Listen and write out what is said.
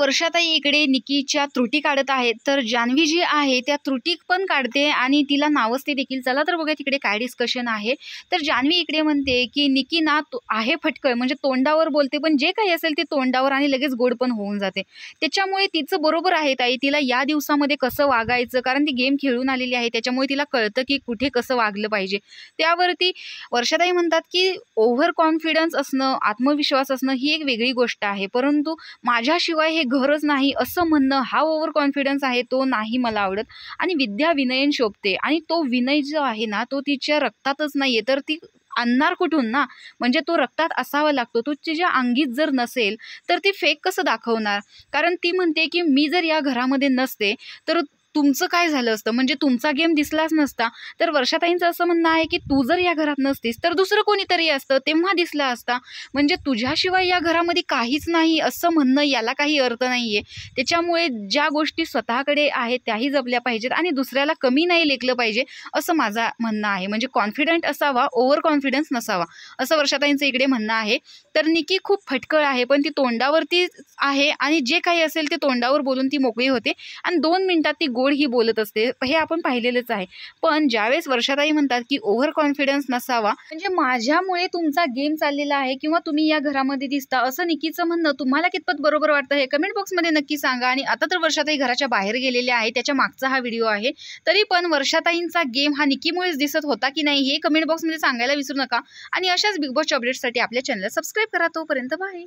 वर्षाताई इकडे निकीच्या त्रुटी काढत आहेत, तर जान्हवी जी आहे त्या त्रुटी पण काढते आणि तिला नावसते देखील. चला तर बघा तिकडे काय डिस्कशन आहे. तर जान्हवी इकडे म्हणते की निकी ना आहे फटकळ, म्हणजे तोंडावर बोलते पण जे काही असेल ते तोंडावर आणि लगेच गोड पण होऊन जाते. त्याच्यामुळे तिचं बरोबर आहे ताई, तिला या दिवसामध्ये कसं वागायचं, कारण ती गेम खेळून आलेली आहे त्याच्यामुळे तिला कळतं की कुठे कसं वागलं पाहिजे. त्यावरती वर्षाताई म्हणतात की ओव्हर कॉन्फिडन्स असणं, आत्मविश्वास असणं ही एक वेगळी गोष्ट आहे, परंतु माझ्याशिवाय हे घरच नाही असं म्हणणं हा ओव्हर कॉन्फिडन्स आहे, तो नाही मला आवडत. आणि विद्या विनयन शोभते आणि तो विनय जो आहे ना तो तिच्या रक्तातच नाहीये, तर ती आणणार कुठून ना. म्हणजे तो रक्तात असावा लागतो, तो तिच्या अंगीत जर नसेल तर ती फेक कसं दाखवणार. कारण ती म्हणते की मी जर या घरामध्ये नसते तर तुमचं काय झालं असतं, म्हणजे तुमचा गेम दिसलाच नसता. तर वर्षाताईंचं असं म्हणणं आहे की तू जर या घरात नसतीस तर दुसरं कोणीतरी असतं तेव्हा दिसला असता, म्हणजे तुझ्याशिवाय या घरामध्ये काहीच नाही असं म्हणणं याला काही अर्थ नाहीये. त्याच्यामुळे ज्या गोष्टी स्वतःकडे आहेत त्याही जपल्या पाहिजेत आणि दुसऱ्याला कमी नाही लेखलं पाहिजे असं माझं म्हणणं आहे. म्हणजे कॉन्फिडंट असावा, ओव्हर कॉन्फिडन्स नसावा, असं वर्षाताईंचं इकडे म्हणणं आहे. तर निकी खूप फटकळ आहे पण ती तोंडावरती आहे आणि जे काही असेल ते तोंडावर बोलून ती मोकळी होते आणि 2 मिनिटात ती गोड ही बोलत असते, हे आपण पाहिलेलंच आहे. पण ज्यावेळेस वर्षाताई म्हणतात की ओव्हर कॉन्फिडन्स नसावा, म्हणजे माझ्यामुळे तुमचा गेम चाललेला आहे किंवा तुम्ही या घरामध्ये दिसता असं निकीचं म्हणणं तुम्हाला कितपत बरोबर वाटतं हे कमेंट बॉक्समध्ये नक्की सांगा. आणि आता तर वर्षाताई घराच्या बाहेर गेलेल्या आहे, त्याच्या मागचा हा व्हिडिओ आहे. तरी पण वर्षाताईंचा गेम हा निकीमुळेच दिसत होता की नाही हे कमेंट बॉक्समध्ये सांगायला विसरू नका. आणि अशाच बिग बॉसच्या अपडेट्ससाठी आपल्या चॅनलला सबस्क्राईब करा. तोपर्यंत बाय.